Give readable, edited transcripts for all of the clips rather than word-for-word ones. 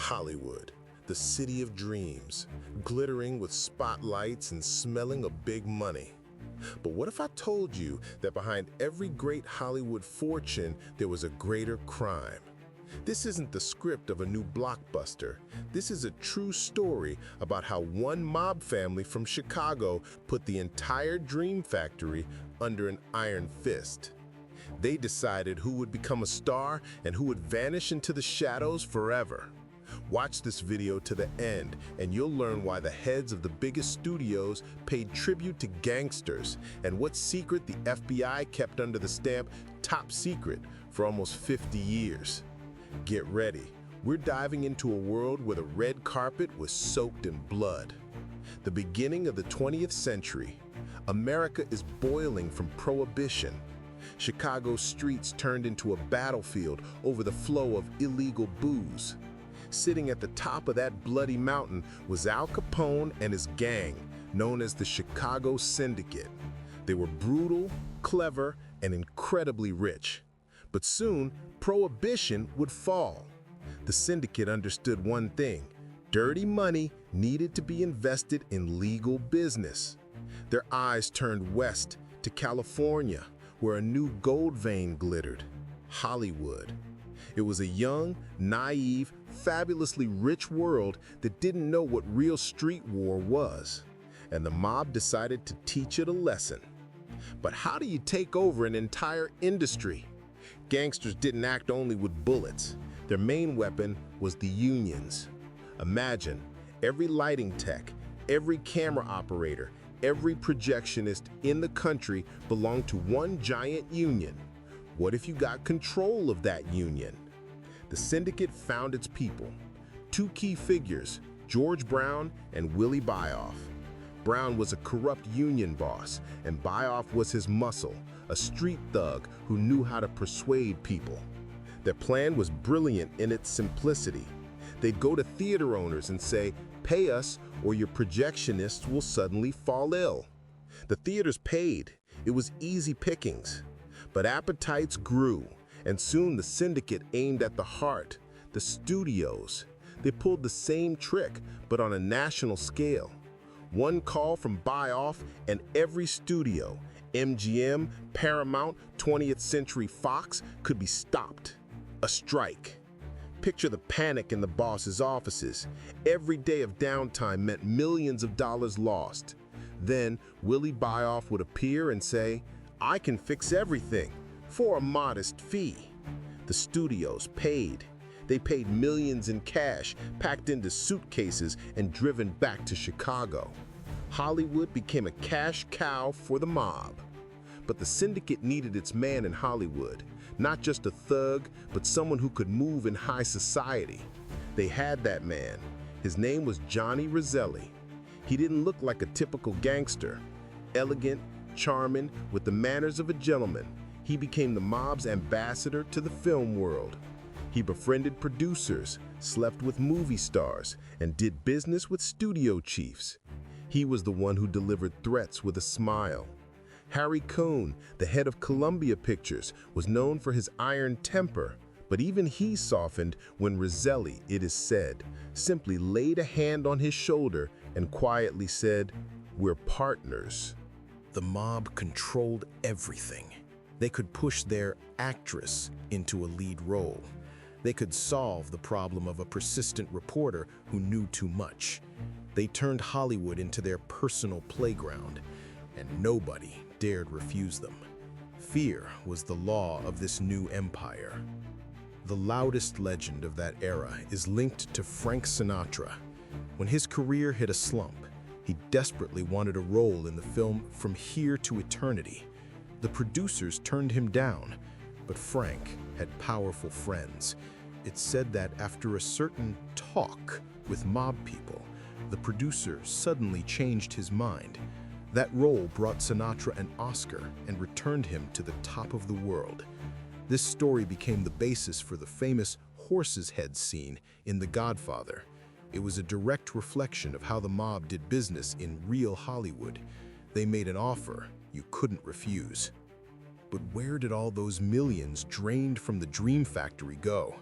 Hollywood, the city of dreams, glittering with spotlights and smelling of big money. But what if I told you that behind every great Hollywood fortune, there was a greater crime? This isn't the script of a new blockbuster. This is a true story about how one mob family from Chicago put the entire dream factory under an iron fist. They decided who would become a star and who would vanish into the shadows forever. Watch this video to the end and you'll learn why the heads of the biggest studios paid tribute to gangsters and what secret the FBI kept under the stamp top secret for almost 50 years. Get ready. We're diving into a world where the red carpet was soaked in blood. The beginning of the 20th century. America is boiling from Prohibition. Chicago's streets turned into a battlefield over the flow of illegal booze. Sitting at the top of that bloody mountain was Al Capone and his gang, known as the Chicago Syndicate. They were brutal, clever, and incredibly rich. But soon, Prohibition would fall. The syndicate understood one thing: dirty money needed to be invested in legal business. Their eyes turned west to California, where a new gold vein glittered: Hollywood. It was a young, naive, fabulously rich world that didn't know what real street war was. And the mob decided to teach it a lesson. But how do you take over an entire industry? Gangsters didn't act only with bullets. Their main weapon was the unions. Imagine, every lighting tech, every camera operator, every projectionist in the country belonged to one giant union. What if you got control of that union? The syndicate found its people. Two key figures, George Brown and Willie Bioff. Brown was a corrupt union boss, and Bioff was his muscle, a street thug who knew how to persuade people. Their plan was brilliant in its simplicity. They'd go to theater owners and say, "Pay us or your projectionists will suddenly fall ill." The theaters paid. It was easy pickings. But appetites grew, and soon the syndicate aimed at the heart, the studios. They pulled the same trick, but on a national scale. One call from Bioff and every studio, MGM, Paramount, 20th Century Fox, could be stopped. A strike. Picture the panic in the boss's offices. Every day of downtime meant millions of dollars lost. Then Willie Bioff would appear and say, "I can fix everything for a modest fee." The studios paid. They paid millions in cash, packed into suitcases and driven back to Chicago. Hollywood became a cash cow for the mob. But the syndicate needed its man in Hollywood, not just a thug, but someone who could move in high society. They had that man. His name was Johnny Roselli. He didn't look like a typical gangster. Elegant, charming, with the manners of a gentleman, he became the mob's ambassador to the film world. He befriended producers, slept with movie stars, and did business with studio chiefs. He was the one who delivered threats with a smile. Harry Cohn, the head of Columbia Pictures, was known for his iron temper, but even he softened when Roselli, it is said, simply laid a hand on his shoulder and quietly said, "We're partners." The mob controlled everything. They could push their actress into a lead role. They could solve the problem of a persistent reporter who knew too much. They turned Hollywood into their personal playground, and nobody dared refuse them. Fear was the law of this new empire. The loudest legend of that era is linked to Frank Sinatra. When his career hit a slump, he desperately wanted a role in the film From Here to Eternity. The producers turned him down, but Frank had powerful friends. It's said that after a certain talk with mob people, the producer suddenly changed his mind. That role brought Sinatra an Oscar and returned him to the top of the world. This story became the basis for the famous horse's head scene in The Godfather. It was a direct reflection of how the mob did business in real Hollywood. They made an offer you couldn't refuse. But where did all those millions drained from the Dream Factory go?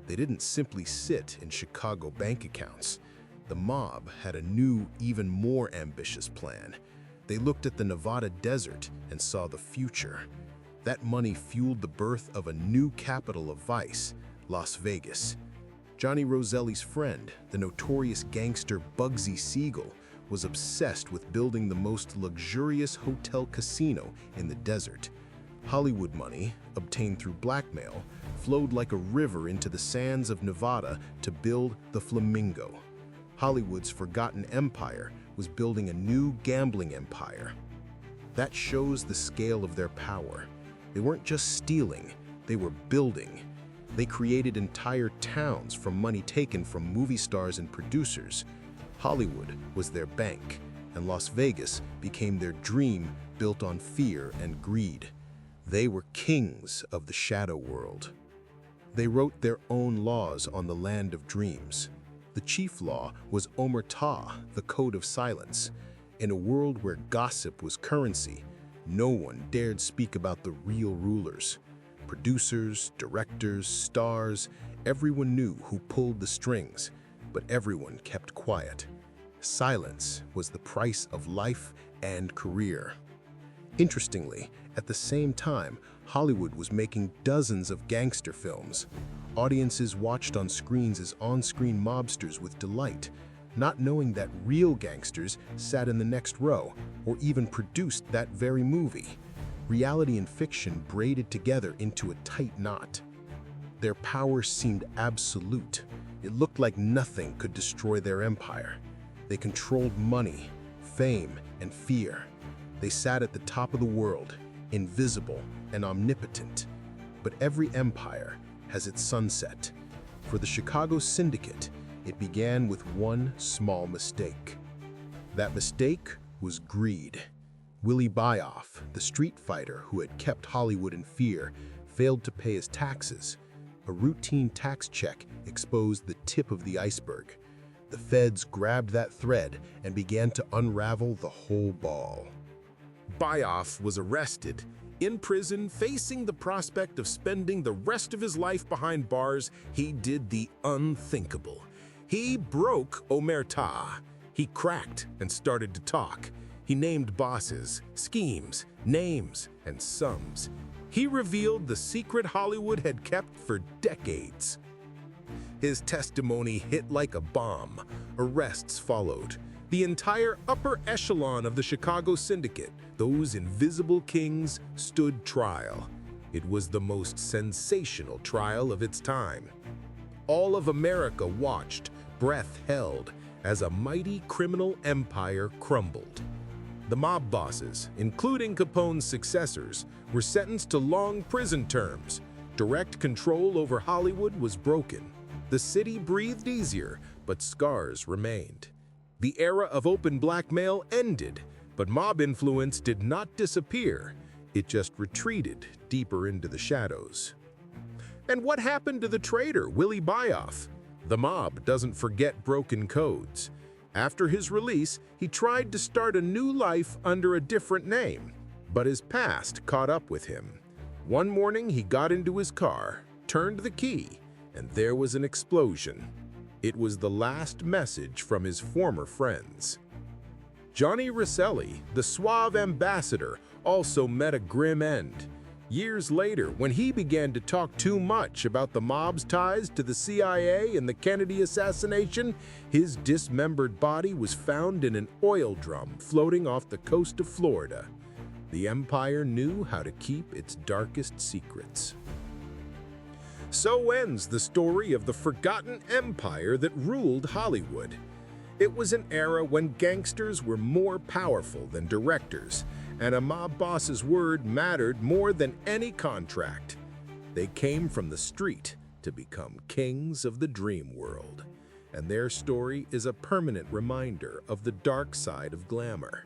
They didn't simply sit in Chicago bank accounts. The mob had a new, even more ambitious plan. They looked at the Nevada desert and saw the future. That money fueled the birth of a new capital of vice, Las Vegas. Johnny Roselli's friend, the notorious gangster Bugsy Siegel, was obsessed with building the most luxurious hotel casino in the desert. Hollywood money, obtained through blackmail, flowed like a river into the sands of Nevada to build the Flamingo. Hollywood's forgotten empire was building a new gambling empire. That shows the scale of their power. They weren't just stealing, they were building. They created entire towns from money taken from movie stars and producers. Hollywood was their bank, and Las Vegas became their dream built on fear and greed. They were kings of the shadow world. They wrote their own laws on the land of dreams. The chief law was Omerta, the code of silence. In a world where gossip was currency, no one dared speak about the real rulers. Producers, directors, stars, everyone knew who pulled the strings, but everyone kept quiet. Silence was the price of life and career. Interestingly, at the same time, Hollywood was making dozens of gangster films. Audiences watched on screens as on-screen mobsters with delight, not knowing that real gangsters sat in the next row or even produced that very movie. Reality and fiction braided together into a tight knot. Their power seemed absolute. It looked like nothing could destroy their empire. They controlled money, fame, and fear. They sat at the top of the world, invisible and omnipotent. But every empire has its sunset. For the Chicago Syndicate, it began with one small mistake. That mistake was greed. Willie Bioff, the street fighter who had kept Hollywood in fear, failed to pay his taxes. A routine tax check exposed the tip of the iceberg. The feds grabbed that thread and began to unravel the whole ball. Bioff was arrested, in prison, facing the prospect of spending the rest of his life behind bars. He did the unthinkable. He broke Omerta. He cracked and started to talk. He named bosses, schemes, names, and sums. He revealed the secret Hollywood had kept for decades. His testimony hit like a bomb. Arrests followed. The entire upper echelon of the Chicago Syndicate, those invisible kings, stood trial. It was the most sensational trial of its time. All of America watched, breath held, as a mighty criminal empire crumbled. The mob bosses, including Capone's successors, were sentenced to long prison terms. Direct control over Hollywood was broken. The city breathed easier, but scars remained. The era of open blackmail ended, but mob influence did not disappear. It just retreated deeper into the shadows. And what happened to the traitor, Willie Bioff? The mob doesn't forget broken codes. After his release, he tried to start a new life under a different name, but his past caught up with him. One morning, he got into his car, turned the key, and there was an explosion. It was the last message from his former friends. Johnny Roselli, the suave ambassador, also met a grim end. Years later, when he began to talk too much about the mob's ties to the CIA and the Kennedy assassination, his dismembered body was found in an oil drum floating off the coast of Florida. The empire knew how to keep its darkest secrets. So ends the story of the forgotten empire that ruled Hollywood. It was an era when gangsters were more powerful than directors, and a mob boss's word mattered more than any contract. They came from the street to become kings of the dream world, and their story is a permanent reminder of the dark side of glamour.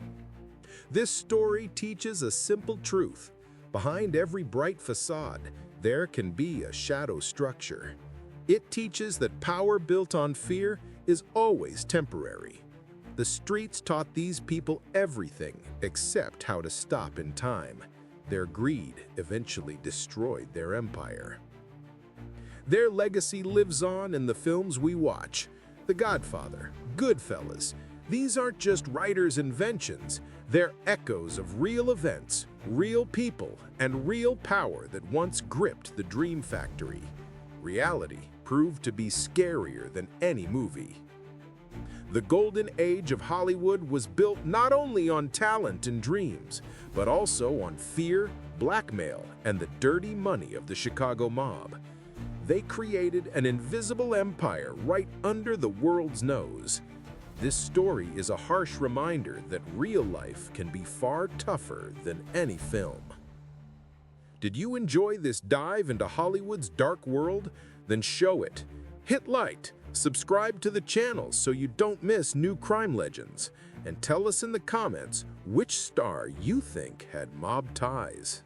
This story teaches a simple truth. Behind every bright facade, there can be a shadow structure. It teaches that power built on fear is always temporary. The streets taught these people everything except how to stop in time. Their greed eventually destroyed their empire. Their legacy lives on in the films we watch. The Godfather, Goodfellas. These aren't just writers' inventions. They're echoes of real events, real people, and real power that once gripped the dream factory. Reality proved to be scarier than any movie. The golden age of Hollywood was built not only on talent and dreams, but also on fear, blackmail, and the dirty money of the Chicago mob. They created an invisible empire right under the world's nose. This story is a harsh reminder that real life can be far tougher than any film. Did you enjoy this dive into Hollywood's dark world? Then show it. Hit like, subscribe to the channel so you don't miss new crime legends, and tell us in the comments which star you think had mob ties.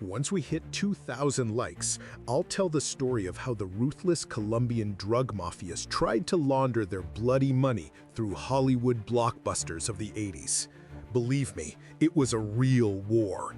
Once we hit 2,000 likes, I'll tell the story of how the ruthless Colombian drug mafias tried to launder their bloody money through Hollywood blockbusters of the 80s. Believe me, it was a real war,